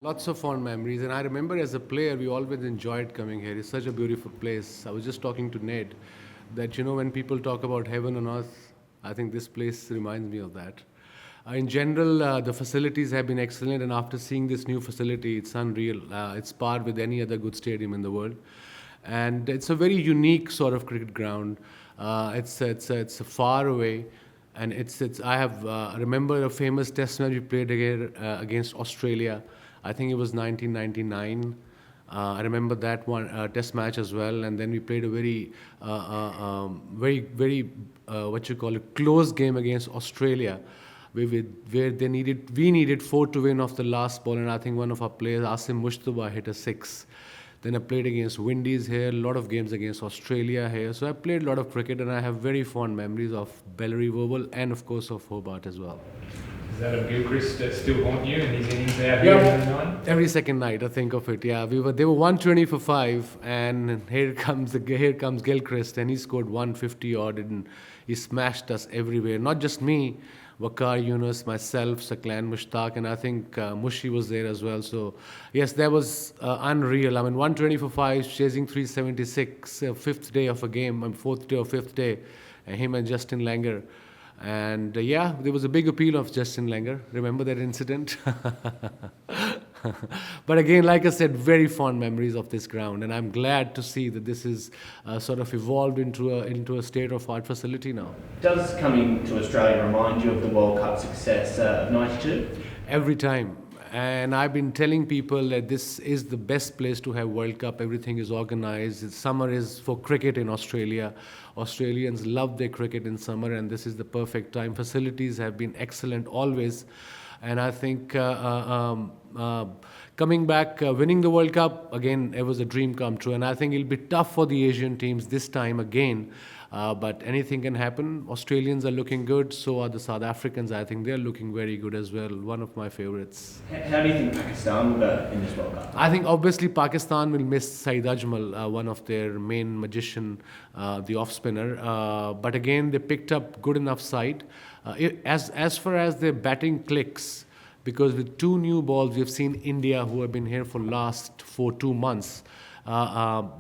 Lots of fond memories, and I remember as a player, we always enjoyed coming here. It's such a beautiful place. I was just talking to Ned that when people talk about heaven on earth, I think this place reminds me of that. In general, the facilities have been excellent, and after seeing this new facility, it's unreal. It's par with any other good stadium in the world, and it's a very unique sort of cricket ground. It's far away, and it's. I have remember a famous Test match we played against Australia. I think it was 1999. I remember that one Test match as well, and then we played a very what you call a close game against Australia, where we needed four to win off the last ball, and I think one of our players, Asim Mushtaba, hit a six. Then I played against Windies here, a lot of games against Australia here. So I played a lot of cricket, and I have very fond memories of Bellary Oval and, of course, of Hobart as well. Is that a Gilchrist that still haunt you and his innings out here in the night? Every second night, I think of it. Yeah, they were 120 for five, and here comes Gilchrist, and he scored 150 odd, and he smashed us everywhere. Not just me, Wakar Yunus, myself, Saklan Mushtaq, and I think Mushi was there as well. So, yes, that was unreal. I mean, 120 for five, chasing 376, fifth day of a game, fourth day or fifth day, him and Justin Langer. And yeah, there was a big appeal of Justin Langer. Remember that incident? But again, like I said, very fond memories of this ground, and I'm glad to see that this is sort of evolved into a state of art facility now. Does coming to Australia remind you of the World Cup success of '92? Every time. And I've been telling people that this is the best place to have World Cup. Everything is organized. Summer is for cricket in Australia. Australians love their cricket in summer, and this is the perfect time. Facilities have been excellent always. And I think coming back, winning the World Cup, again, it was a dream come true. And I think it'll be tough for the Asian teams this time again. But anything can happen. Australians are looking good, so are the South Africans. I think they're looking very good as well. One of my favorites. How do you think Pakistan will go in this World Cup? I think obviously Pakistan will miss Saeed Ajmal, one of their main magician, the off spinner. But again, they picked up good enough side. As far as their batting clicks, because with two new balls, we've seen India, who have been here for last 2 months,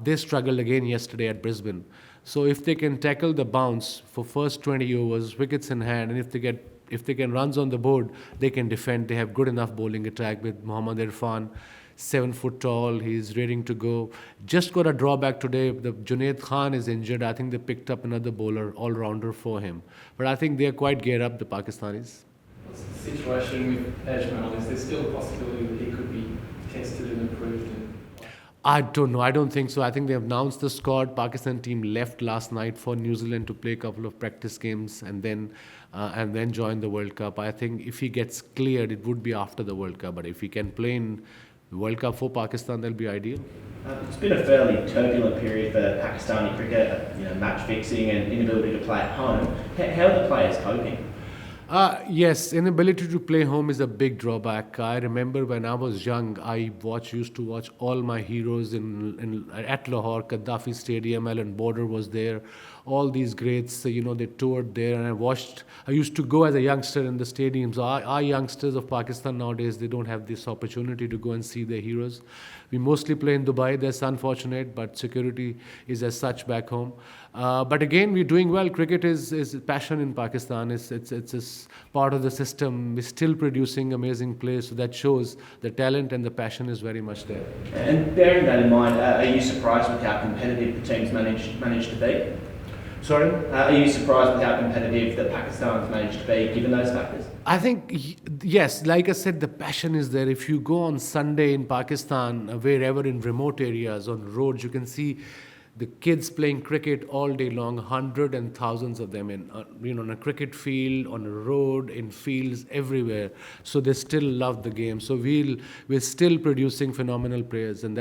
they struggled again yesterday at Brisbane. So if they can tackle the bounce for first 20 overs, wickets in hand, and if they can runs on the board, they can defend. They have good enough bowling attack with Mohammad Irfan, 7 foot tall. He's ready to go. Just got a drawback today. The Junaid Khan is injured. I think they picked up another bowler, all rounder for him. But I think they're quite geared up, the Pakistanis. What's the situation with Ajmal? Is there still a possibility that he could be tested and approved? I don't know. I don't think so. I think they have announced the squad. Pakistan team left last night for New Zealand to play a couple of practice games and then join the World Cup. I think if he gets cleared, it would be after the World Cup. But if he can play in the World Cup for Pakistan, that'll be ideal. It's been a fairly turbulent period for Pakistani cricket, match fixing and inability to play at home. How are the players coping? Yes, inability to play home is a big drawback. I remember when I was young, I used to watch all my heroes at Lahore, Gaddafi Stadium. Alan Border was there. All these greats, they toured there, and I used to go as a youngster in the stadiums. Our youngsters of Pakistan nowadays, they don't have this opportunity to go and see their heroes. We mostly play in Dubai. That's unfortunate, but security is as such back home. But again, we're doing well. Cricket is passion in Pakistan. It's part of the system. We're still producing amazing players, so that shows the talent and the passion is very much there. And bearing that in mind, are you surprised with how competitive the teams managed to be? Sorry? Are you surprised with how competitive the Pakistan's managed to be, given those factors? I think, yes, like I said, the passion is there. If you go on Sunday in Pakistan, wherever in remote areas, on roads, you can see the kids playing cricket all day long, hundreds and thousands of them on a cricket field, on a road, in fields, everywhere. So they still love the game. So we're still producing phenomenal players, and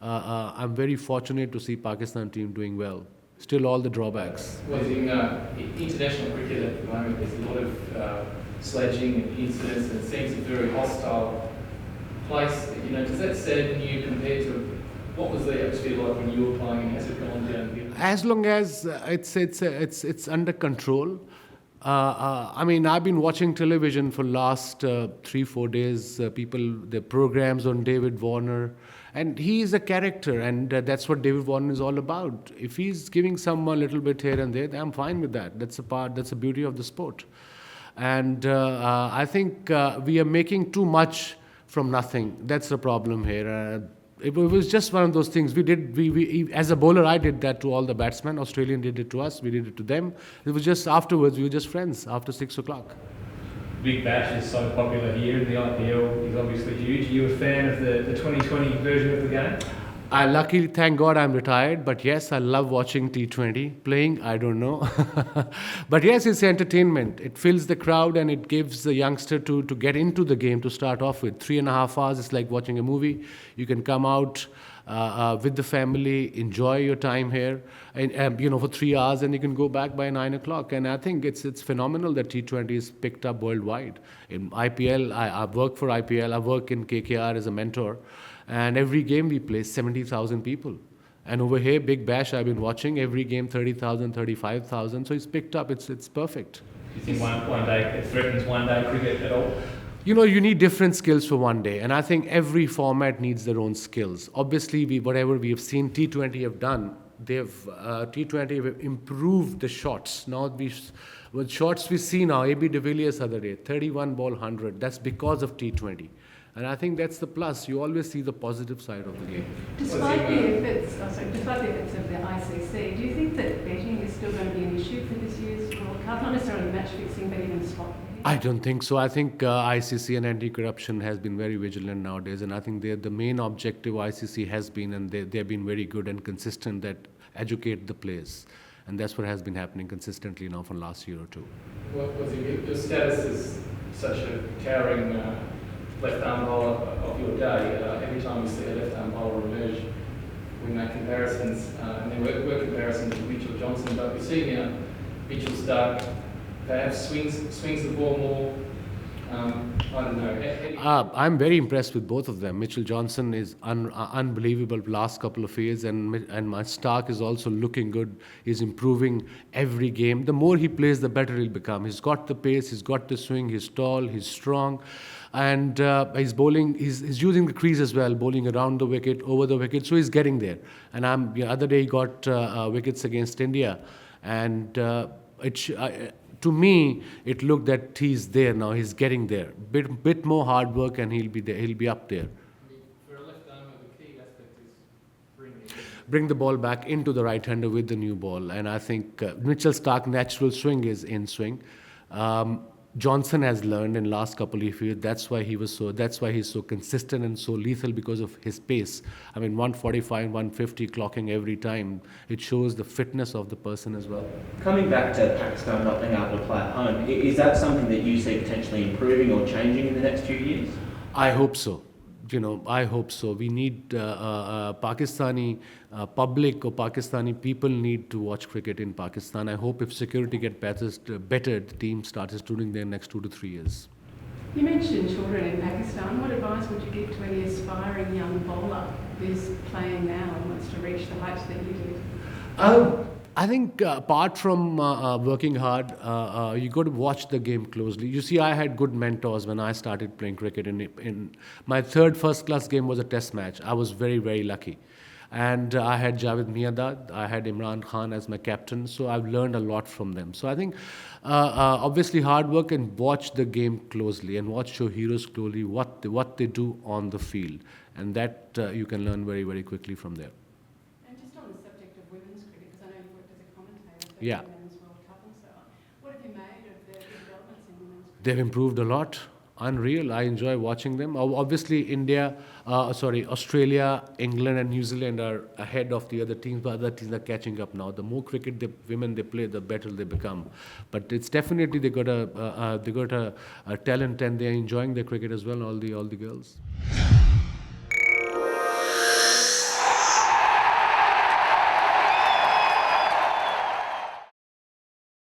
I'm very fortunate to see Pakistan team doing well. Still all the drawbacks. Well, in international cricket at the moment, there's a lot of sledging and incidents, and it seems a very hostile place. Does that sadden you compared to what was the atmosphere like when you were playing, and has it gone downhill? As long as it's under control, I mean, I've been watching television for last 3 4 days. The programs on David Warner, and he is a character, and that's what David Warner is all about. If he's giving someone a little bit here and there, I'm fine with that. That's a part. That's the beauty of the sport, and I think we are making too much from nothing. That's the problem here. It was just one of those things. We as a bowler, I did that to all the batsmen. Australian did it to us. We did it to them. It was just afterwards. We were just friends after 6 o'clock. Big Bash is so popular here, and the IPL is obviously huge. Are you a fan of the 2020 version of the game? I luckily, thank God, I'm retired. But yes, I love watching T20 playing. I don't know, but yes, it's entertainment. It fills the crowd and it gives the youngster to get into the game to start off with. 3.5 hours. It's like watching a movie. You can come out with the family, enjoy your time here, and for 3 hours, and you can go back by 9 o'clock. And I think it's phenomenal that T20 is picked up worldwide. In IPL, I work for IPL. I work in KKR as a mentor. And every game we play, 70,000 people. And over here, Big Bash, I've been watching every game, 30,000, 35,000. So it's picked up. It's perfect. Do you think one day it threatens one-day cricket at all? You need different skills for one day. And I think every format needs their own skills. Obviously, whatever we have seen T20 have done, T20 have improved the shots. Now, with shots we see now, AB de Villiers other day, 31 ball 100. That's because of T20. And I think that's the plus. You always see the positive side of the game. Despite the efforts of the ICC, do you think that betting is still going to be an issue for this year's World Cup? Not necessarily match fixing, but even spot betting? I don't think so. I think ICC and anti-corruption has been very vigilant nowadays, and I think the main objective ICC has been, and they've been very good and consistent, that educate the players, and that's what has been happening consistently now for the last year or two. What was your status as such a towering left-arm bowler of your day? Every time we see a left-arm bowler emerge, we make comparisons, and there were comparisons with Mitchell Johnson, but we see now Mitchell Starc perhaps swings the ball more. I don't know. I'm very impressed with both of them. Mitchell Johnson is unbelievable last couple of years, and my Starc is also looking good. He's improving every game. The more he plays, the better he'll become. He's got the pace, he's got the swing, he's tall, he's strong, and he's bowling. He's using the crease as well, bowling around the wicket, over the wicket. So he's getting there. And the other day he got wickets against India, and to me, it looked that he's there now. He's getting there. Bit more hard work, and he'll be there. He'll be up there. For a left-armer, the key aspect is Bring the ball back into the right-hander with the new ball. And I think Mitchell Starc's natural swing is in swing. Johnson has learned in last couple of years. That's why he's so consistent and so lethal, because of his pace. I mean, 145, 150 clocking every time. It shows the fitness of the person as well. Coming back to Pakistan not being able to play at home, is that something that you see potentially improving or changing in the next few years? I hope so. I hope so. We need Pakistani public or Pakistani people need to watch cricket in Pakistan. I hope if security gets better, the team starts doing their next 2 to 3 years. You mentioned children in Pakistan. What advice would you give to any aspiring young bowler who's playing now and wants to reach the heights that you did? I think apart from working hard, you got to watch the game closely. You see, I had good mentors when I started playing cricket. In my third first-class game was a test match. I was very, very lucky. And I had Javed Miandad, I had Imran Khan as my captain, so I've learned a lot from them. So I think obviously hard work, and watch the game closely and watch your heroes closely, what they do on the field. And that you can learn very, very quickly from there. Yeah. What have you made of the developments in women's cricket? They've improved a lot. Unreal. I enjoy watching them. Obviously, Australia, England, and New Zealand are ahead of the other teams, but other teams are catching up now. The more cricket women they play, the better they become. But it's definitely they got a talent, and they're enjoying their cricket as well. All the girls.